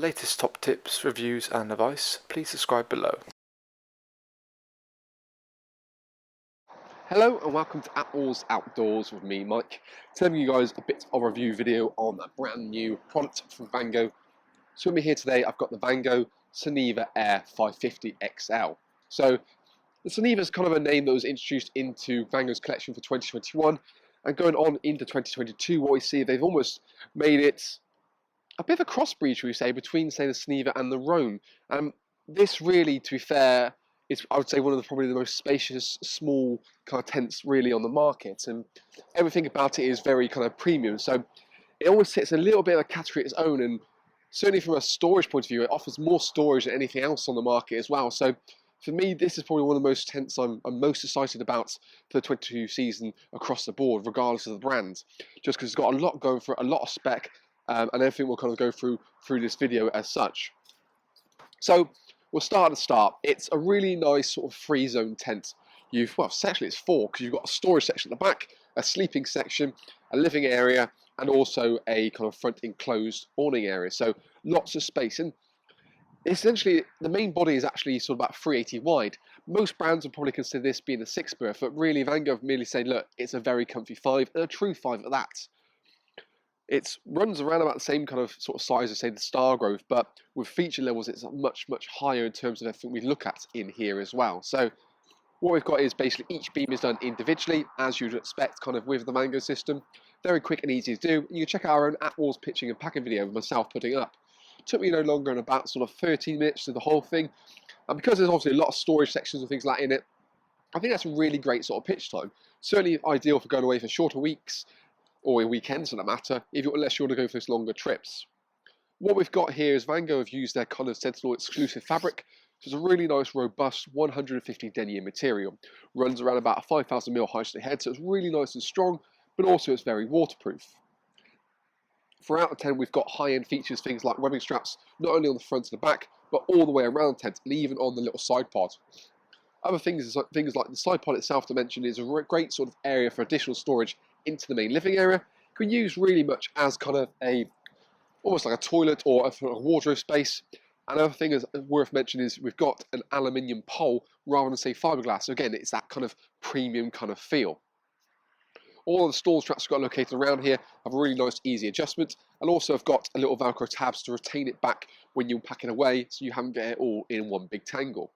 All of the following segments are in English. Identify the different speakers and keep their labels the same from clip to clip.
Speaker 1: latest top tips, reviews and advice, please subscribe below.
Speaker 2: Hello and welcome to Attwoolls Outdoors with me, Mike. Telling you guys a bit of a review video on a brand new product from Vango. So with me here today, I've got the Vango Soneva Air 550 XL. So the Soneva is kind of a name that was introduced into Vango's collection for 2021, and going on into 2022, what we see, they've almost made it a bit of a crossbreed, shall we say, between, say, the Soneva and the Roam. This really, to be fair, is, I would say, one of probably the most spacious, small kind of tents really on the market, and everything about it is very kind of premium. So it always sits a little bit of a category of its own, and certainly from a storage point of view, it offers more storage than anything else on the market as well. So for me, this is probably one of the most tents I'm most excited about for the 22 season across the board, regardless of the brand, just because it's got a lot going for it, a lot of spec, and everything we'll kind of go through this video as such. So we'll start at the start. It's a really nice sort of free zone tent. Actually it's four, because you've got a storage section at the back, a sleeping section, a living area, and also a kind of front enclosed awning area. So lots of space. And essentially, the main body is actually sort of about 380 wide. Most brands would probably consider this being a 6 berth, but really Vango have merely said, look, it's a very comfy 5, and a true 5 at that. It runs around about the same kind of sort of size as, say, the Stargrove, but with feature levels, it's much, much higher in terms of everything we look at in here as well. So what we've got is basically each beam is done individually, as you'd expect, kind of with the Vango system. Very quick and easy to do. You can check out our own Attwoolls pitching and packing video of myself putting up. It took me no longer than about sort of 13 minutes to do the whole thing. And because there's obviously a lot of storage sections and things like that in it, I think that's a really great sort of pitch time. Certainly ideal for going away for shorter weeks, or weekends for that matter, unless you want to go for those longer trips. What we've got here is Vango have used their kind of Sentinel exclusive fabric. So it's a really nice, robust 150 denier material. Runs around about a 5,000 mil high straight head, so it's really nice and strong, but also it's very waterproof. Throughout the tent, we've got high-end features, things like webbing straps, not only on the front and the back, but all the way around the tent, and even on the little side pod. Other things like the side pod itself, to mention, is a great sort of area for additional storage into the main living area. Can be used really much as kind of almost like a toilet or a wardrobe space. Another thing is worth mentioning is we've got an aluminium pole rather than, say, fiberglass. So again, it's that kind of premium kind of feel. All of the stall straps we've got located around here have a really nice, easy adjustment, and also have got a little Velcro tabs to retain it back when you're packing away, so you haven't got it all in one big tangle.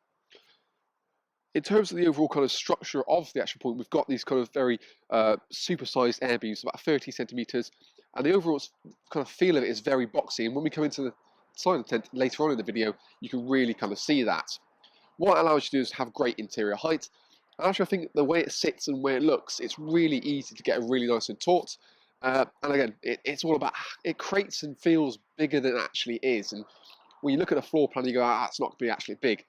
Speaker 2: In terms of the overall kind of structure of the actual point, we've got these kind of very super-sized air beams, about 30 centimeters, and the overall kind of feel of it is very boxy. And when we come into the side of the tent later on in the video, you can really kind of see that. What it allows you to do is have great interior height. And actually, I think the way it sits and where it looks, it's really easy to get a really nice and taut. And again, it's all about, it creates and feels bigger than it actually is. And when you look at the floor plan, you go, it's not going to be actually big.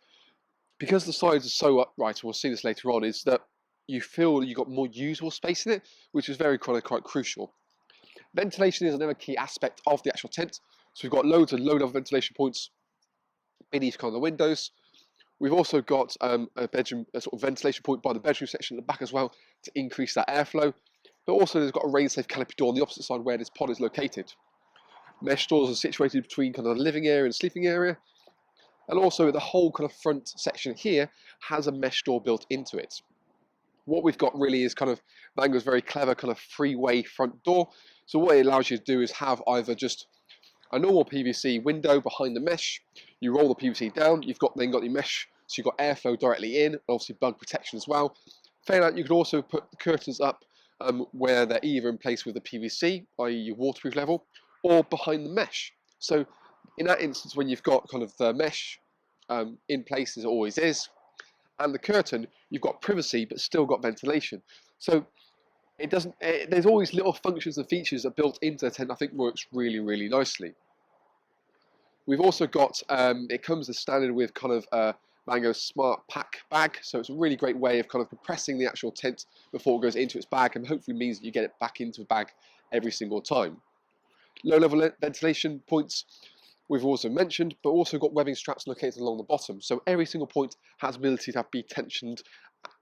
Speaker 2: Because the sides are so upright, and we'll see this later on, is that you feel you've got more usable space in it, which is very quite crucial. Ventilation is another key aspect of the actual tent. So we've got loads of low-level ventilation points beneath kind of the windows. We've also got a sort of ventilation point by the bedroom section at the back as well to increase that airflow. But also there's got a rain-safe canopy door on the opposite side where this pod is located. Mesh doors are situated between kind of the living area and sleeping area. And also the whole kind of front section here has a mesh door built into it. What we've got really is kind of Vango's very clever kind of three-way front door. So what it allows you to do is have either just a normal PVC window behind the mesh. You roll the PVC down, you've then got your mesh, so you've got airflow directly in, and obviously bug protection as well. Failing that, you could also put the curtains up where they're either in place with the PVC, i.e. your waterproof level, or behind the mesh. So in that instance, when you've got kind of the mesh in place as it always is, and the curtain, you've got privacy but still got ventilation. So it doesn't. There's always little functions and features that are built into the tent. I think works really, really nicely. We've also got it comes as standard with kind of Vango's Smart Pack bag, so it's a really great way of kind of compressing the actual tent before it goes into its bag, and hopefully means that you get it back into a bag every single time. Low-level ventilation points we've also mentioned, but also got webbing straps located along the bottom, so every single point has ability to be tensioned,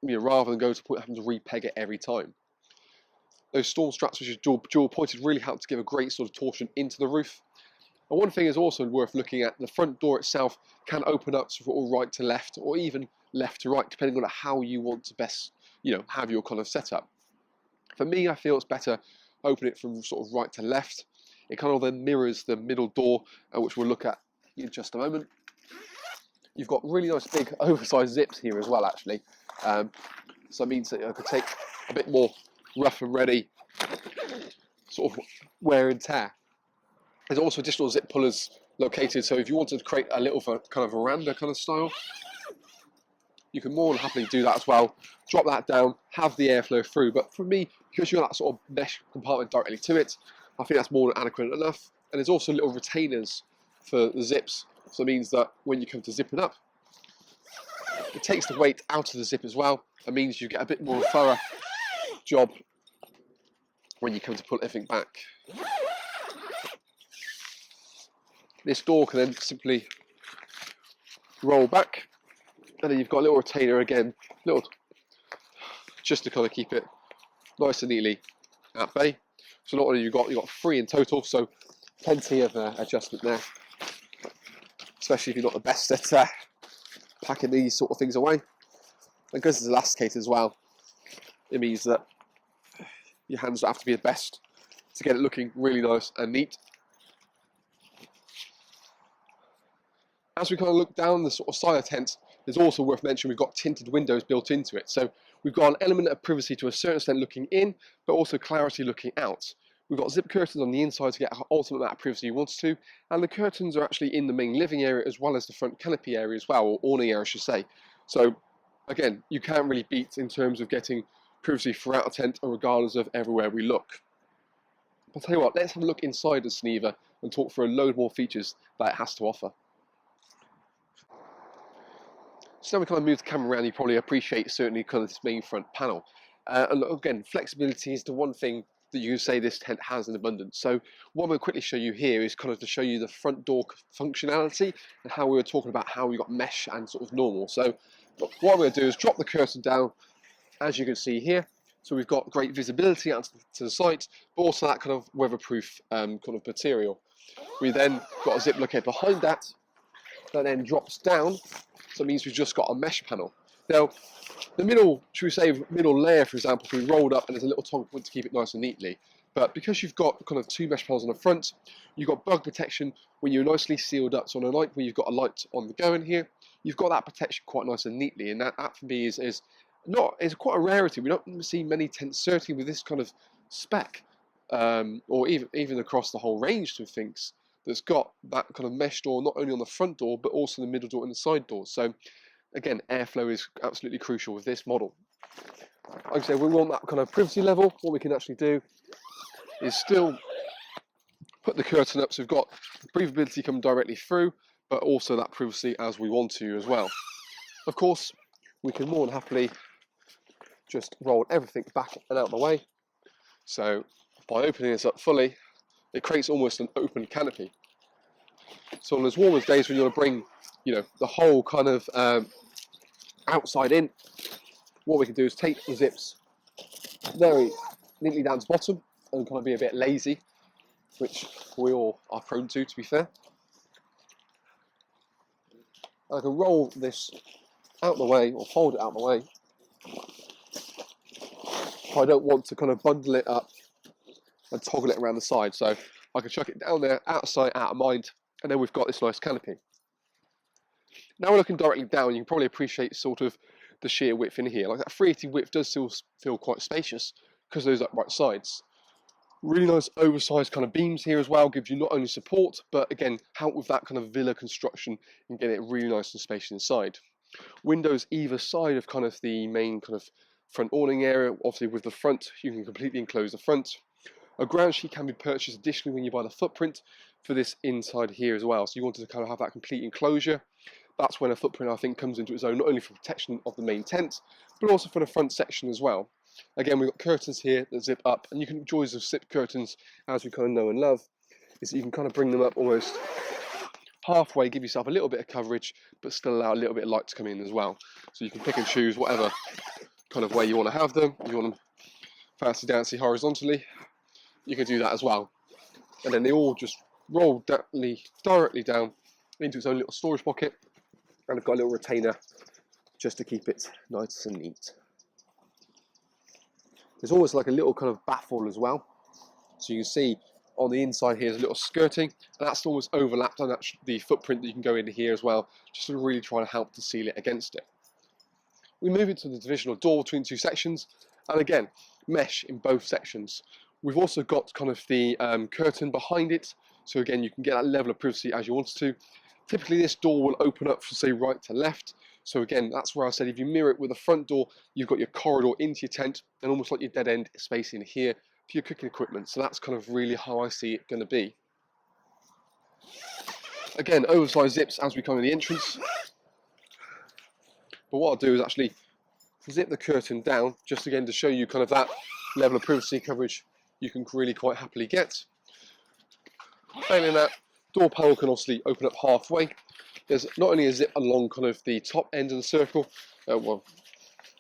Speaker 2: rather than go to the point having to re-peg it every time. Those storm straps, which are dual pointed, really help to give a great sort of torsion into the roof. And one thing is also worth looking at, the front door itself can open up sort of right to left, or even left to right, depending on how you want to best, have your kind of setup. For me, I feel it's better open it from sort of right to left. It kind of then mirrors the middle door, which we'll look at in just a moment. You've got really nice big oversized zips here as well, actually. So it means that I could take a bit more rough and ready sort of wear and tear. There's also additional zip pullers located, so if you wanted to create a little kind of veranda kind of style, you can more than happily do that as well. Drop that down, have the airflow through. But for me, because you've got that sort of mesh compartment directly to it, I think that's more than adequate enough. And there's also little retainers for the zips, so it means that when you come to zip it up, it takes the weight out of the zip as well. It means you get a bit more thorough job when you come to pull everything back. This door can then simply roll back, and then you've got a little retainer again, just to kind of keep it nice and neatly at bay. So not only you've got 3 in total, so plenty of adjustment there, especially if you're not the best at packing these sort of things away. And because it's elasticated as well, it means that your hands don't have to be the best to get it looking really nice and neat. As we kind of look down the sort of side of the tent, it's also worth mentioning we've got tinted windows built into it. So we've got an element of privacy to a certain extent looking in, but also clarity looking out. We've got zip curtains on the inside to get an ultimate amount of privacy you want to, and the curtains are actually in the main living area as well as the front canopy area as well, or awning area I should say. So again, you can't really beat in terms of getting privacy throughout a tent, regardless of everywhere we look. I'll tell you what, let's have a look inside the Soneva and talk through a load more features that it has to offer. So now we kind of move the camera around, you probably appreciate certainly kind of this main front panel. And again, flexibility is the one thing that you can say this tent has in abundance. So what I'm going to quickly show you here is kind of to show you the front door functionality and how we were talking about how we got mesh and sort of normal. So what I'm going to do is drop the curtain down, as you can see here. So we've got great visibility out to the site, but also that kind of weatherproof kind of material. We then got a zip locator behind that then drops down. So it means we've just got a mesh panel. Now, the middle, should we say, middle layer, for example, can be rolled up and there's a little tongue point to keep it nice and neatly. But because you've got kind of 2 mesh panels on the front, you've got bug protection when you're nicely sealed up. So on a night where you've got a light on the go in here, you've got that protection quite nice and neatly. And that for me is quite a rarity. We don't see many tents, certainly with this kind of spec, or even across the whole range of things, that's got that kind of mesh door, not only on the front door, but also the middle door and the side doors. So again, airflow is absolutely crucial with this model. Like I said, we want that kind of privacy level. What we can actually do is still put the curtain up, so we've got breathability coming directly through, but also that privacy as we want to as well. Of course, we can more than happily just roll everything back and out of the way. So by opening this up fully, it creates almost an open canopy. So on those warmest days when you want to bring, the whole kind of outside in, what we can do is take the zips very neatly down to the bottom and kind of be a bit lazy, which we all are prone to be fair. And I can roll this out the way, or fold it out the way, if I don't want to kind of bundle it up and toggle it around the side. So I can chuck it down there, out of sight, out of mind, and then we've got this nice canopy. Now we're looking directly down, you can probably appreciate sort of the sheer width in here. Like that 380 width does still feel quite spacious because of those upright sides. Really nice oversized kind of beams here as well, gives you not only support, but again, help with that kind of villa construction and get it really nice and spacious inside. Windows either side of kind of the main kind of front awning area. Obviously with the front, you can completely enclose the front. A ground sheet can be purchased additionally when you buy the footprint for this inside here as well. So you wanted to kind of have that complete enclosure. That's when a footprint, I think, comes into its own, not only for protection of the main tent, but also for the front section as well. Again, we've got curtains here that zip up, and you can enjoy the zip curtains as we kind of know and love, is that you can kind of bring them up almost halfway, give yourself a little bit of coverage, but still allow a little bit of light to come in as well. So you can pick and choose whatever kind of way you want to have them. If you want them fancy dancy horizontally, you can do that as well. And then they all just roll directly down into its own little storage pocket, and I've got a little retainer just to keep it nice and neat. There's always like a little kind of baffle as well, so you can see on the inside here is a little skirting, and that's almost overlapped on the footprint that you can go into here as well, just to really try to help to seal it against it. We move into the divisional door between two sections, and again, mesh in both sections. We've also got kind of the curtain behind it, so again, you can get that level of privacy as you want to. Typically, this door will open up from, say, right to left. So again, that's where I said if you mirror it with the front door, you've got your corridor into your tent, and almost like your dead end space in here for your cooking equipment. So that's kind of really how I see it going to be. Again, oversized zips as we come in the entrance. But what I'll do is actually zip the curtain down, just again to show you kind of that level of privacy coverage you can really quite happily get. Failing that, door panel can obviously open up halfway. There's not only a zip along kind of the top end of the circle, well,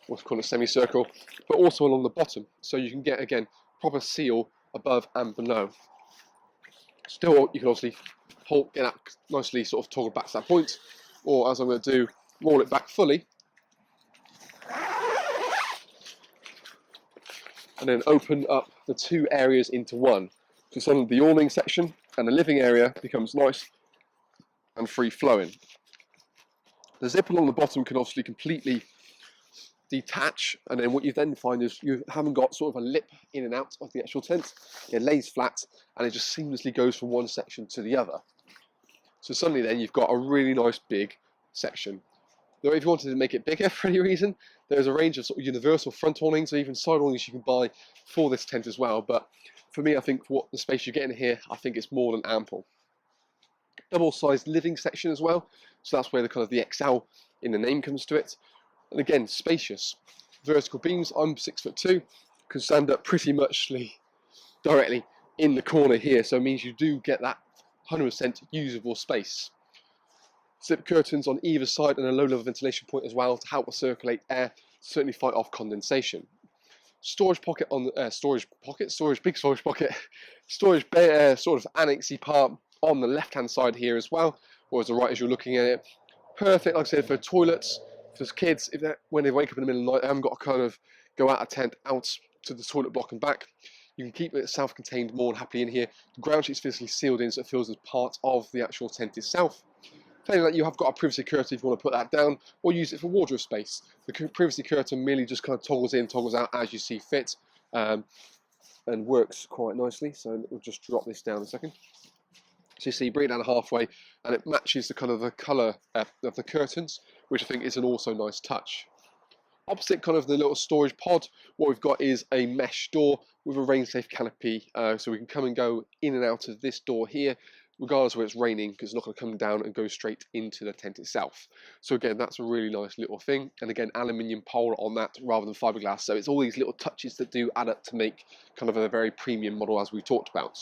Speaker 2: what's called a semicircle, but also along the bottom, so you can get, again, proper seal above and below. Still, you can obviously get that nicely sort of toggled back to that point, or as I'm going to do, roll it back fully, and then open up the two areas into one. So suddenly the awning section and the living area becomes nice and free flowing. The zip along the bottom can obviously completely detach, and then what you then find is you haven't got sort of a lip in and out of the actual tent. It lays flat and it just seamlessly goes from one section to the other. So suddenly then you've got a really nice big section. Now if you wanted to make it bigger for any reason, there's a range of sort of universal front awnings or even side awnings you can buy for this tent as well, but for me, I think for what the space you get in here, I think it's more than ample. Double-sized living section as well, so that's where the kind of the XL in the name comes to it. And again, spacious. Vertical beams, I'm 6'2", can stand up pretty much directly in the corner here, so it means you do get that 100% usable space. Zip curtains on either side and a low-level ventilation point as well to help circulate air, certainly fight off condensation. Storage pocket on the storage bay, sort of annexy part on the left-hand side here as well, or as the right as you're looking at it. Perfect, like I said, for toilets, for kids, when they wake up in the middle of the night, they haven't got to kind of go out of tent, out to the toilet block and back. You can keep it self-contained more than happily in here. The ground sheet's physically sealed in, so it feels as part of the actual tent itself. Failing that, you have got a privacy curtain if you want to put that down, or use it for wardrobe space. The privacy curtain merely just kind of toggles in, toggles out as you see fit, and works quite nicely. So we'll just drop this down a second. So you see, bring it down halfway, and it matches the kind of the colour of the curtains, which I think is an also nice touch. Opposite kind of the little storage pod, what we've got is a mesh door with a rain-safe canopy, so we can come and go in and out of this door here, regardless of where it's raining, because it's not going to come down and go straight into the tent itself. So again, that's a really nice little thing, and again, aluminium pole on that rather than fiberglass, so it's all these little touches that do add up to make kind of a very premium model as we talked about.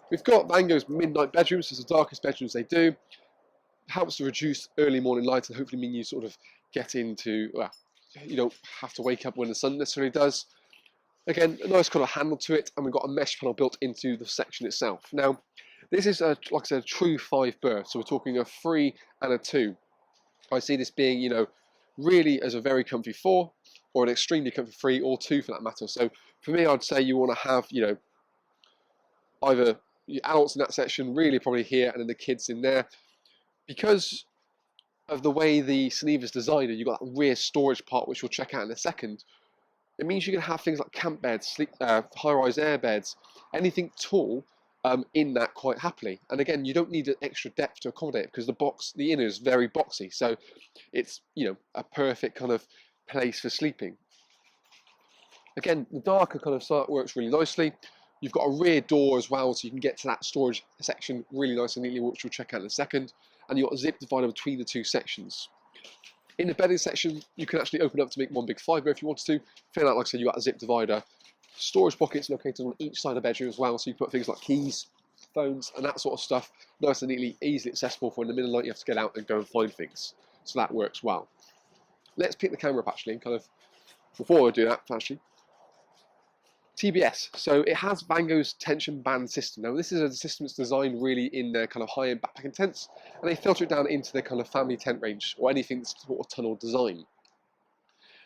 Speaker 2: We've got Vango's midnight bedrooms, so it's the darkest bedrooms they do. It helps to reduce early morning light and hopefully mean you sort of get into, well, you don't have to wake up when the sun necessarily does. Again, a nice kind of handle to it, and we've got a mesh panel built into the section itself. Now, this is, like I said, a true 5 berth, so we're talking a 3 and a 2. I see this being, really as a very comfy 4, or an extremely comfy 3, or 2 for that matter. So for me, I'd say you want to have, either your adults in that section, really probably here, and then the kids in there. Because of the way the Soneva's designed it, you've got that rear storage part, which we'll check out in a second. It means you can have things like camp beds, high-rise air beds, anything tall in that quite happily. And again, you don't need an extra depth to accommodate it because the inner is very boxy. So it's, a perfect kind of place for sleeping. Again, the darker kind of side works really nicely. You've got a rear door as well, so you can get to that storage section really nice and neatly, which we'll check out in a second. And you've got a zip divider between the two sections. In the bedding section, you can actually open up to make one big 5 berth if you wanted to. Fill out, like I said, you've got a zip divider. Storage pockets located on each side of the bedroom as well, so you put things like keys, phones, and that sort of stuff nice and neatly, easily accessible for in the middle of the night you have to get out and go and find things. So that works well. Let's pick the camera up actually, and kind of, before I do that, actually, TBS, so it has Vango's tension band system. Now this is a system that's designed really in their kind of high-end backpacking tents, and they filter it down into their kind of family tent range, or anything that's sort of tunnel design.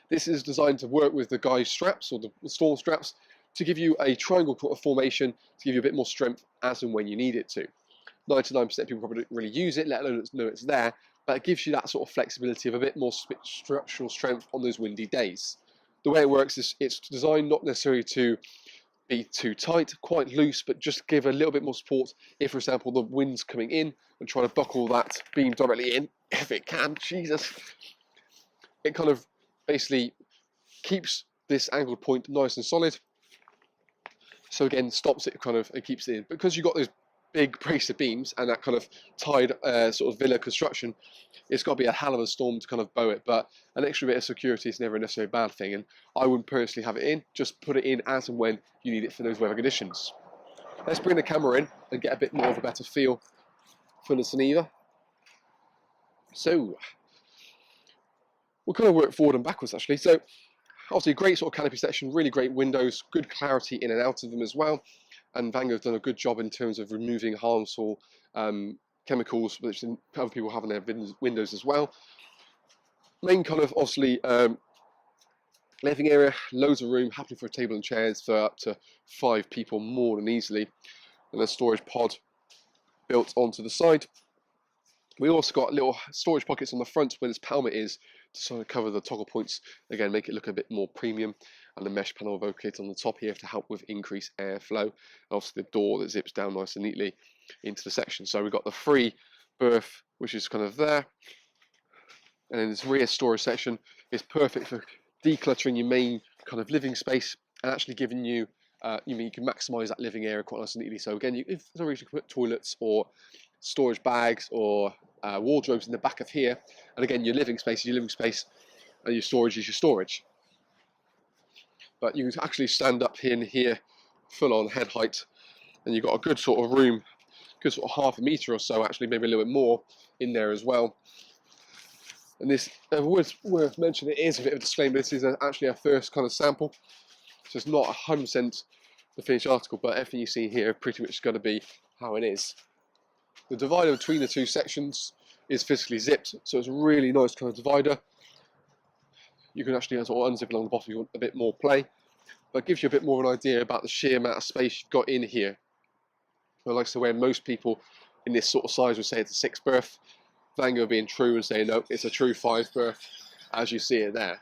Speaker 2: This is designed to work with the guide straps, or the stall straps, to give you a triangle sort of formation, to give you a bit more strength as and when you need it to. 99% of people probably don't really use it, let alone know it's there, but it gives you that sort of flexibility of a bit more structural strength on those windy days. The way it works is it's designed not necessarily to be too tight, quite loose, but just give a little bit more support if, for example, the wind's coming in and trying to buckle that beam directly in, if it can, Jesus. It kind of basically keeps this angled point nice and solid. So again, stops it kind of and keeps it in. Because you've got those big bracer beams and that kind of tied sort of villa construction, it's got to be a hell of a storm to kind of bow it, but an extra bit of security is never necessarily a bad thing, and I wouldn't personally have it in, just put it in as and when you need it for those weather conditions. Let's bring the camera in and get a bit more of a better feel for the Soneva. So we'll kind of work forward and backwards actually. So obviously great sort of canopy section, really great windows, good clarity in and out of them as well. And Vango's done a good job in terms of removing harmful chemicals, which other people have in their windows as well. Main kind of obviously living area, loads of room, happy for a table and chairs for up to 5 people more than easily. And a storage pod built onto the side. We also got little storage pockets on the front where this pelmet is to sort of cover the toggle points, again make it look a bit more premium, and the mesh panel located on the top here to help with increased airflow, and obviously the door that zips down nice and neatly into the section. So we've got the free berth which is kind of there, and then this rear storage section is perfect for decluttering your main kind of living space and actually giving you you can maximise that living area quite nice and neatly. So again, if there's a reason to put toilets or storage bags or wardrobes in the back of here, and again your living space is your living space and your storage is your storage. But you can actually stand up in here full on head height, and you've got a good sort of room, good sort of half a metre or so, actually maybe a little bit more in there as well. And this worth mentioning, it is a bit of a disclaimer, this is actually our first kind of sample, so it's not 100% the finished article, but everything you see here pretty much is going to be how it is. The divider between the two sections is physically zipped, so it's a really nice kind of divider. You can actually sort of unzip along the bottom if you want a bit more play, but it gives you a bit more of an idea about the sheer amount of space you've got in here. Well, like I say, where most people in this sort of size would say it's a 6 berth, Vango being true and saying no, it's a true 5 berth, as you see it there.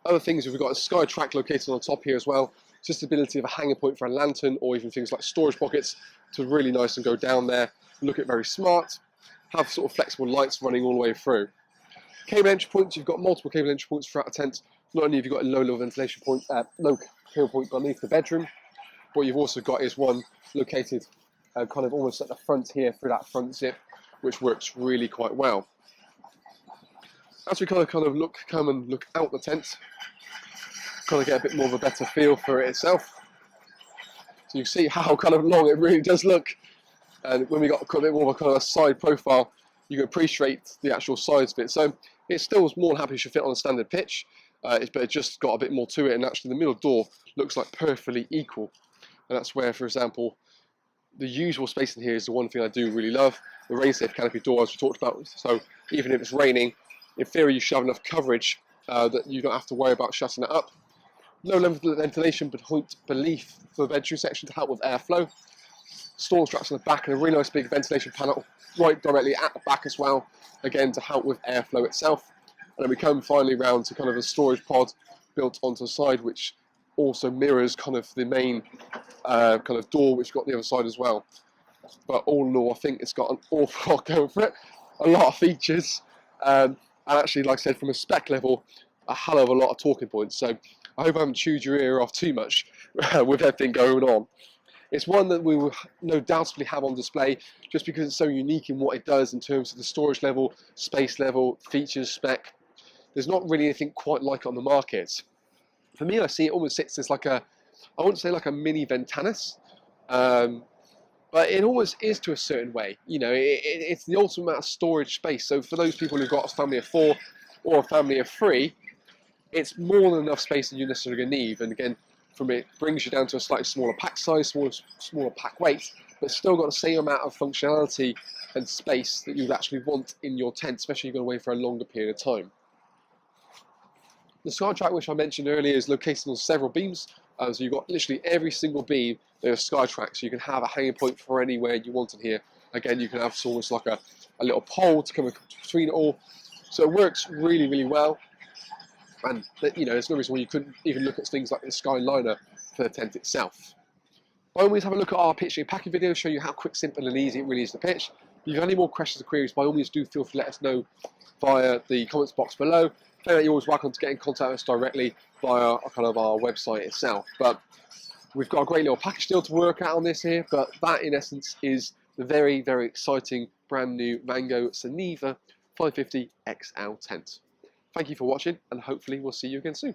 Speaker 2: Other things, we've got a sky track located on the top here as well, just the ability of a hanger point for a lantern, or even things like storage pockets to really nice and go down there, look at very smart, have sort of flexible lights running all the way through. Cable entry points, you've got multiple cable entry points throughout the tent. Not only have you got a low level ventilation point, low cable point beneath the bedroom, but you've also got is one located kind of almost at the front here through that front zip, which works really quite well. As we come and look out the tent, kind of get a bit more of a better feel for it itself. So you see how kind of long it really does look. And when we got a bit more of a kind of a side profile, you can appreciate the actual size of it. So it still more than happy to fit on a standard pitch, but it just got a bit more to it, and actually the middle door looks like perfectly equal. And that's where, for example, the usual space in here is the one thing I do really love, the rain safe canopy door, as we talked about. So even if it's raining, in theory you should have enough coverage that you don't have to worry about shutting it up. No level of ventilation beneath for the bedroom section to help with airflow. Storm straps on the back and a really nice big ventilation panel right directly at the back as well, again to help with airflow itself. And then we come finally round to kind of a storage pod built onto the side, which also mirrors kind of the main kind of door which got the other side as well. But all in all, I think it's got an awful lot going for it, a lot of features, and actually, like I said, from a spec level, a hell of a lot of talking points. So I hope I haven't chewed your ear off too much with everything going on. It's one that we will no doubtly have on display just because it's so unique in what it does in terms of the storage level, space level, features, spec. There's not really anything quite like it on the market. For me, I see it almost sits as like a, I wouldn't say like a mini Ventanis, but it almost is to a certain way. You know, it's the ultimate amount of storage space. So for those people who've got a family of 4 or a family of 3, it's more than enough space that you necessarily need. And again, from it brings you down to a slightly smaller pack size, smaller pack weight, but still got the same amount of functionality and space that you'd actually want in your tent, especially if you're going away for a longer period of time. The SkyTrack, which I mentioned earlier, is located on several beams, so you've got literally every single beam there's SkyTrack, so you can have a hanging point for anywhere you want in here. Again, you can have almost like a little pole to come between it all, so it works really, really well. And you know, there's no reason why you couldn't even look at things like the Skyliner for the tent itself. By all means, have a look at our pitching and packing video, show you how quick, simple and easy it really is to pitch. If you have any more questions or queries, by all means do feel free to let us know via the comments box below. You're always welcome to get in contact with us directly via our website itself. But we've got a great little package deal to work out on this here, but that in essence is the very, very exciting brand new Vango Soneva 550 XL tent. Thank you for watching, and hopefully we'll see you again soon.